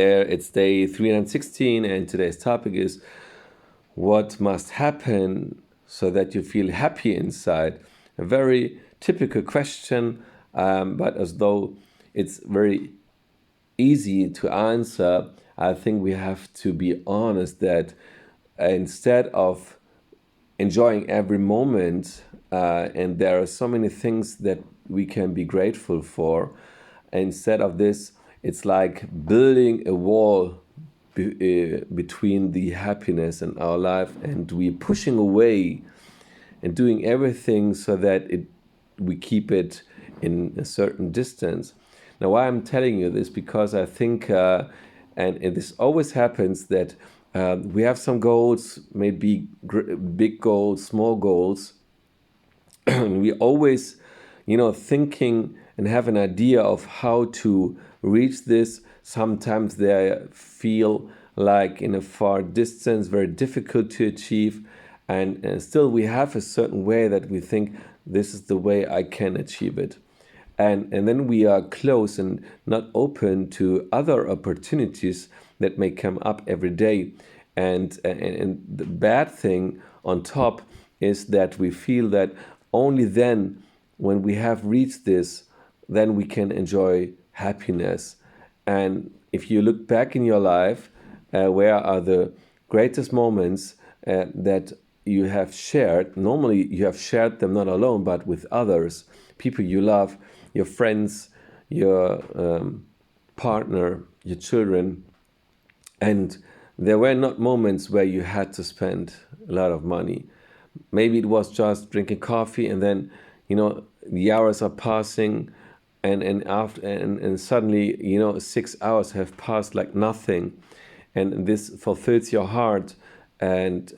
It's day 316, and today's topic is what must happen so that you feel happy inside. A very typical question, but as though it's very easy to answer, I think we have to be honest that instead of enjoying every moment, and there are so many things that we can be grateful for. Instead of this, it's like building a wall between the happiness and our life, and we're pushing away and doing everything so that we keep it in a certain distance. Now, why I'm telling you this, because I think, and this always happens, that we have some goals, maybe big goals, small goals, and we always, thinking and have an idea of how to reach this. Sometimes they feel like in a far distance, very difficult to achieve. And still we have a certain way that we think this is the way I can achieve it. And then we are close and not open to other opportunities that may come up every day. And the bad thing on top is that we feel that only then, when we have reached this, then we can enjoy happiness. And if you look back in your life, where are the greatest moments that you have shared? Normally, you have shared them not alone, but with others, people you love, your friends, your partner, your children. And there were not moments where you had to spend a lot of money. Maybe it was just drinking coffee, and then the hours are passing, and suddenly 6 hours have passed like nothing, and this fulfills your heart, and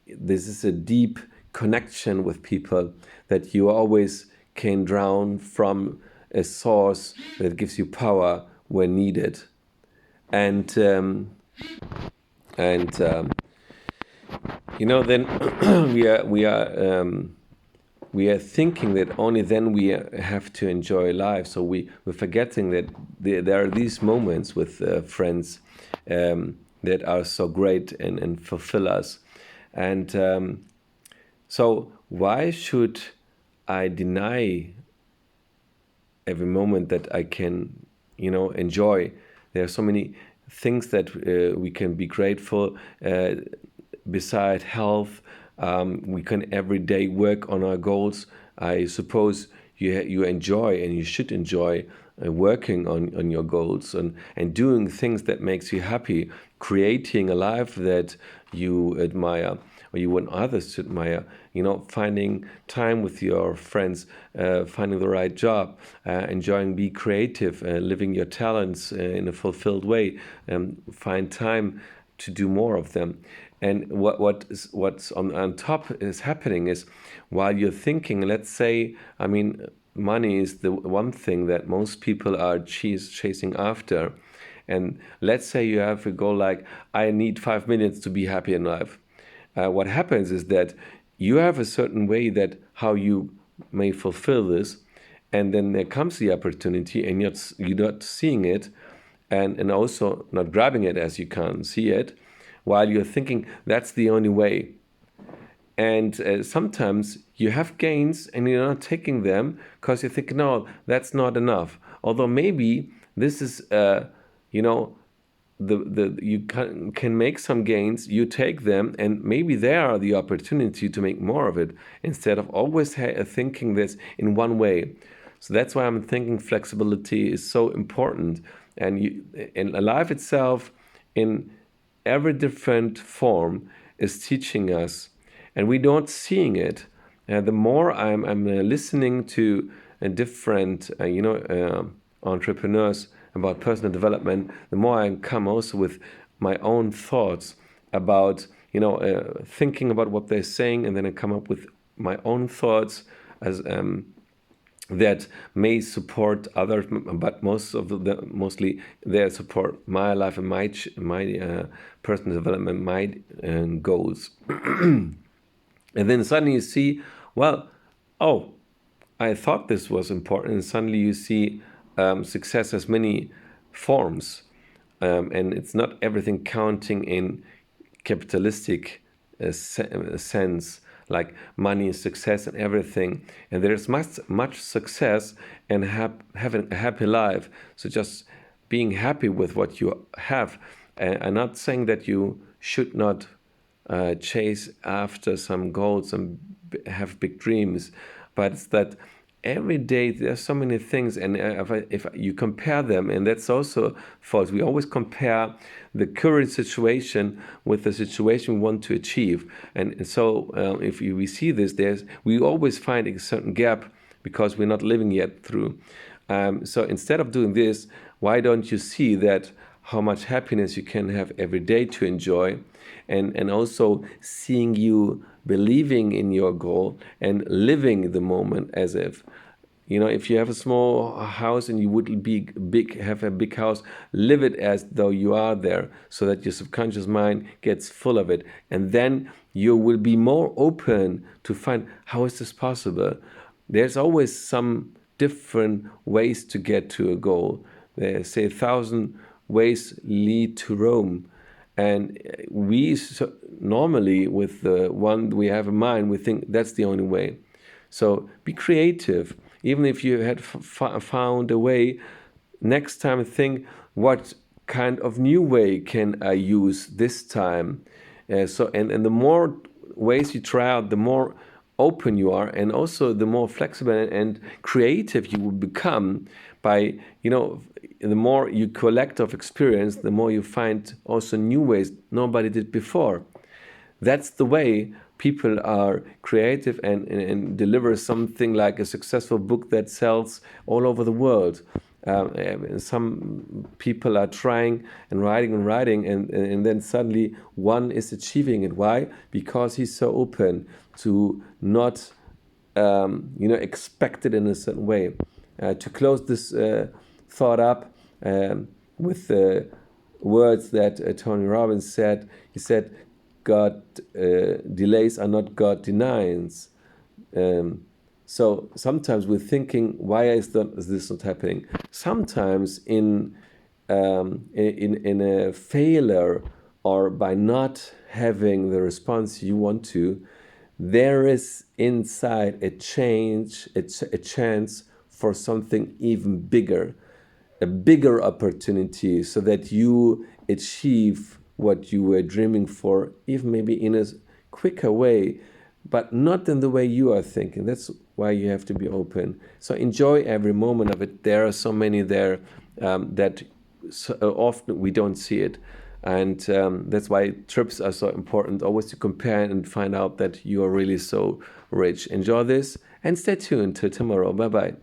this is a deep connection with people that you always can drown from a source that gives you power when needed, and and then we are thinking that only then we have to enjoy life. So we're forgetting that there are these moments with friends that are so great and fulfill us. And so why should I deny every moment that I can, enjoy? There are so many things that we can be grateful. Beside health, we can every day work on our goals. I suppose you enjoy, and you should enjoy working on your goals, and doing things that makes you happy, creating a life that you admire or you want others to admire, finding time with your friends, finding the right job, enjoying, be creative, living your talents in a fulfilled way, find time to do more of them. And what's on top is happening is, while you're thinking, let's say, money is the one thing that most people are chasing after. And let's say you have a goal like, I need 5 minutes to be happy in life. What happens is that you have a certain way that how you may fulfill this, and then there comes the opportunity, and you're not seeing it, and also not grabbing it as you can't see it, while you're thinking that's the only way. And sometimes you have gains and you're not taking them because you think, no, that's not enough. Although maybe this is, you can make some gains, you take them, and maybe there are the opportunity to make more of it, instead of always thinking this in one way. So that's why I'm thinking flexibility is so important. And in life itself, in every different form, is teaching us, and we don't seeing it. The more I'm listening to different entrepreneurs about personal development, the more I come also with my own thoughts about thinking about what they're saying, and then I come up with my own thoughts as that may support others, but mostly they support my life and my personal development, my goals. And then suddenly you see, well, oh, I thought this was important, and suddenly you see success has many forms. and it's not everything counting in capitalistic sense, like money, success, and everything. And there's much success in having a happy life. So just being happy with what you have. I'm not saying that you should not chase after some goals and have big dreams, but it's that every day there's so many things, and if you compare them, and that's also false. We always compare the current situation with the situation we want to achieve, and so if we see this, we always find a certain gap because we're not living yet through. So instead of doing this, why don't you see that how much happiness you can have every day to enjoy, and also seeing you believing in your goal and living the moment as if, if you have a small house and you would have a big house, live it as though you are there, so that your subconscious mind gets full of it. And then you will be more open to find, how is this possible? There's always some different ways to get to a goal. They say 1,000 ways lead to Rome. And we normally, with the one we have in mind, we think that's the only way. So be creative. Even if you had found a way, next time think, what kind of new way can I use this time? And the more ways you try out, the more open you are, and also the more flexible and creative you will become by, the more you collect of experience, the more you find also new ways nobody did before. That's the way people are creative and deliver something like a successful book that sells all over the world. Some people are trying and writing, and then suddenly one is achieving it. Why? Because he's so open to not expect it in a certain way. To close this thought up with the words that Tony Robbins said, he said, God delays are not God denials. So sometimes we're thinking, why is this not happening? Sometimes in a failure, or by not having the response you want to, there is inside a chance for something even bigger, a bigger opportunity, so that you achieve what you were dreaming for, even maybe in a quicker way, but not in the way you are thinking. That's why you have to be open. So enjoy every moment of it. There are so many there that often we don't see it. And that's why trips are so important, always to compare and find out that you are really so rich. Enjoy this and stay tuned till tomorrow. Bye-bye.